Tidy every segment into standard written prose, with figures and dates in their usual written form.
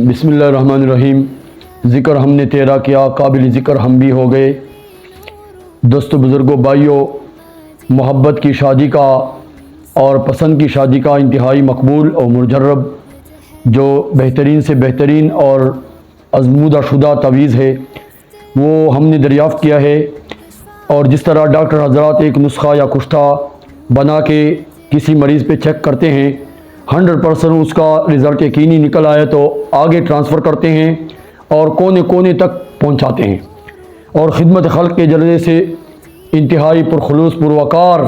بسم اللہ الرحمن الرحیم۔ ذکر ہم نے تیرا کیا، قابل ذکر ہم بھی ہو گئے۔ دوستو، بزرگوں، بھائیوں، محبت کی شادی کا اور پسند کی شادی کا انتہائی مقبول اور مجرب جو بہترین سے بہترین اور آزمودہ شدہ تعویذ ہے وہ ہم نے دریافت کیا ہے۔ اور جس طرح ڈاکٹر حضرات ایک نسخہ یا کشتہ بنا کے کسی مریض پہ چیک کرتے ہیں، 100% اس کا رزلٹ یقینی نکل آئے تو آگے ٹرانسفر کرتے ہیں اور کونے کونے تک پہنچاتے ہیں، اور خدمت خلق کے ذریعے سے انتہائی پرخلوص پروقار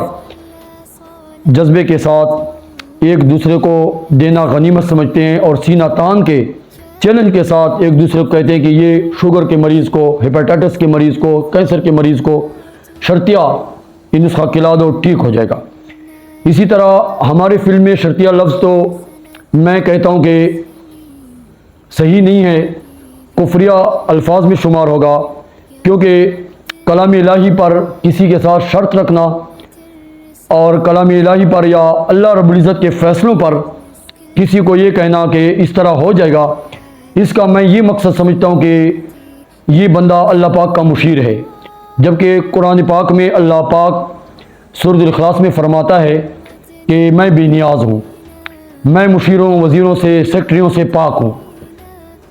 جذبے کے ساتھ ایک دوسرے کو دینا غنیمت سمجھتے ہیں، اور سینہ تان کے چیلنج کے ساتھ ایک دوسرے کو کہتے ہیں کہ یہ شوگر کے مریض کو، ہیپاٹائٹس کے مریض کو، کینسر کے مریض کو شرطیہ یہ نسخہ کھلا دو، ٹھیک ہو جائے گا۔ اسی طرح ہمارے فلم میں شرطیہ لفظ تو میں کہتا ہوں کہ صحیح نہیں ہے، کفریہ الفاظ میں شمار ہوگا، کیونکہ کلام الہی پر کسی کے ساتھ شرط رکھنا اور کلام الہی پر یا اللہ رب العزت کے فیصلوں پر کسی کو یہ کہنا کہ اس طرح ہو جائے گا، اس کا میں یہ مقصد سمجھتا ہوں کہ یہ بندہ اللہ پاک کا مشیر ہے، جبکہ قرآن پاک میں اللہ پاک سورۃ الاخلاص میں فرماتا ہے کہ میں بے نیاز ہوں، میں مشیروں، وزیروں سے، سیکرٹریوں سے پاک ہوں،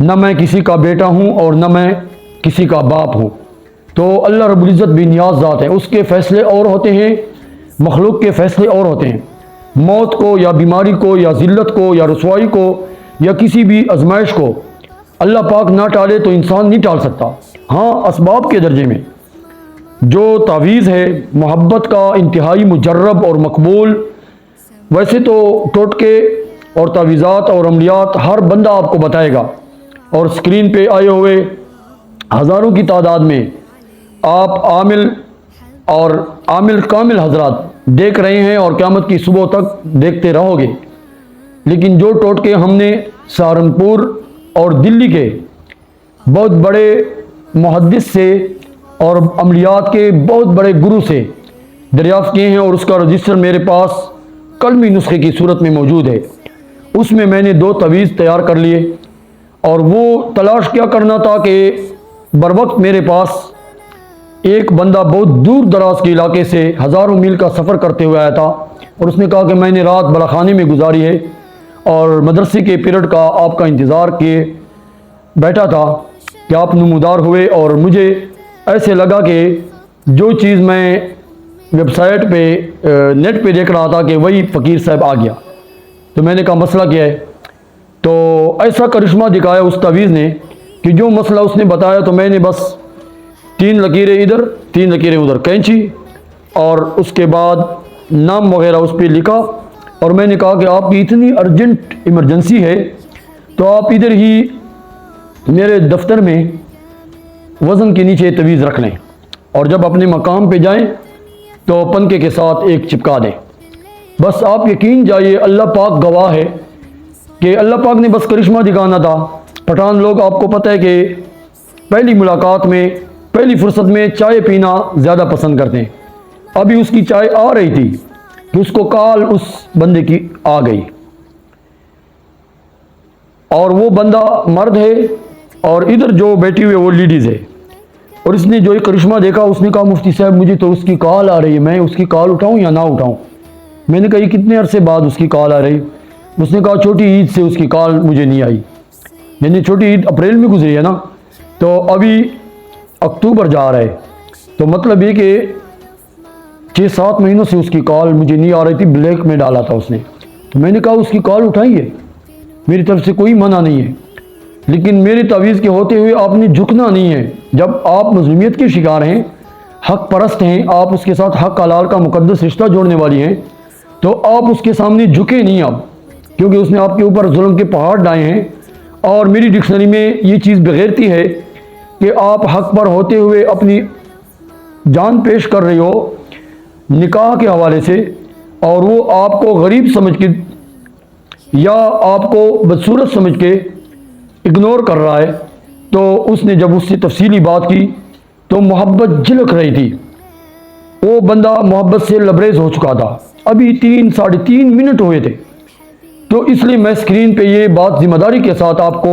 نہ میں کسی کا بیٹا ہوں اور نہ میں کسی کا باپ ہوں۔ تو اللہ رب العزت بے نیاز ذات ہے، اس کے فیصلے اور ہوتے ہیں، مخلوق کے فیصلے اور ہوتے ہیں۔ موت کو یا بیماری کو یا ذلت کو یا رسوائی کو یا کسی بھی آزمائش کو اللہ پاک نہ ٹالے تو انسان نہیں ٹال سکتا۔ ہاں، اسباب کے درجے میں جو تعویذ ہے محبت کا انتہائی مجرب اور مقبول، ویسے تو ٹوٹکے اور تعویذات اور عملیات ہر بندہ آپ کو بتائے گا، اور اسکرین پہ آئے ہوئے ہزاروں کی تعداد میں آپ عامل کامل حضرات دیکھ رہے ہیں اور قیامت کی صبح تک دیکھتے رہو گے۔ لیکن جو ٹوٹکے ہم نے سہارنپور اور دلی کے بہت بڑے محدث سے اور عملیات کے بہت بڑے گرو سے دریافت کیے ہیں، اور اس کا رجسٹر میرے پاس قلمی نسخے کی صورت میں موجود ہے، اس میں میں نے 2 تعویذ تیار کر لیے، اور وہ تلاش کیا کرنا تھا کہ بروقت میرے پاس ایک بندہ بہت دور دراز کے علاقے سے ہزاروں میل کا سفر کرتے ہوئے آیا تھا، اور اس نے کہا کہ میں نے رات بلاخانے میں گزاری ہے اور مدرسے کے پیریڈ کا آپ کا انتظار کیے بیٹھا تھا کہ آپ نمودار ہوئے، اور مجھے ایسے لگا کہ جو چیز میں ویب سائٹ پہ نیٹ پہ دیکھ رہا تھا کہ وہی فقیر صاحب آ گیا۔ تو میں نے کہا مسئلہ کیا ہے؟ تو ایسا کرشمہ دکھایا اس تعویذ نے کہ جو مسئلہ اس نے بتایا تو میں نے بس 3 لکیریں ادھر 3 لکیریں ادھر کھینچی، اور اس کے بعد نام وغیرہ اس پہ لکھا، اور میں نے کہا کہ آپ کی اتنی ارجنٹ ایمرجنسی ہے تو آپ ادھر ہی میرے دفتر میں وزن کے نیچے تعویذ رکھ لیں، اور جب اپنے مقام پہ جائیں تو پنکے کے ساتھ ایک چپکا دیں۔ بس آپ یقین جائیے، اللہ پاک گواہ ہے کہ اللہ پاک نے بس کرشمہ دکھانا تھا۔ پٹھان لوگ آپ کو پتہ ہے کہ پہلی ملاقات میں، پہلی فرصت میں چائے پینا زیادہ پسند کرتے ہیں۔ ابھی اس کی چائے آ رہی تھی کہ اس کو کال اس بندے کی آ گئی، اور وہ بندہ مرد ہے اور ادھر جو بیٹھی ہوئی وہ لیڈیز ہے، اور اس نے جو ایک کرشمہ دیکھا اس نے کہا مفتی صاحب مجھے تو اس کی کال آ رہی ہے، میں اس کی کال اٹھاؤں یا نہ اٹھاؤں؟ میں نے کہا یہ کتنے عرصے بعد اس کی کال آ رہی؟ اس نے کہا چھوٹی عید سے اس کی کال مجھے نہیں آئی، یعنی چھوٹی عید اپریل میں گزری ہے نا، تو ابھی اکتوبر جا رہا ہے، تو مطلب یہ کہ 6-7 مہینوں سے اس کی کال مجھے نہیں آ رہی تھی، بلیک میں ڈالا تھا اس نے۔ تو میں نے کہا اس کی کال اٹھائیے، میری طرف سے کوئی منع نہیں ہے، لیکن میری تعویذ کے ہوتے ہوئے آپ نے جھکنا نہیں ہے۔ جب آپ مظلومیت کے شکار ہیں، حق پرست ہیں، آپ اس کے ساتھ حق حلال کا مقدس رشتہ جوڑنے والی ہیں، تو آپ اس کے سامنے جھکے نہیں اب، کیونکہ اس نے آپ کے اوپر ظلم کے پہاڑ ڈائے ہیں۔ اور میری ڈکشنری میں یہ چیز بغیرتی ہے کہ آپ حق پر ہوتے ہوئے اپنی جان پیش کر رہی ہو نکاح کے حوالے سے، اور وہ آپ کو غریب سمجھ کے یا آپ کو بدصورت سمجھ کے اگنور کر رہا ہے۔ تو اس نے جب اس سے تفصیلی بات کی تو محبت جھلک رہی تھی، وہ بندہ محبت سے لبریز ہو چکا تھا، ابھی 3-3.5 منٹ ہوئے تھے۔ تو اس لیے میں اسکرین پہ یہ بات ذمہ داری کے ساتھ آپ کو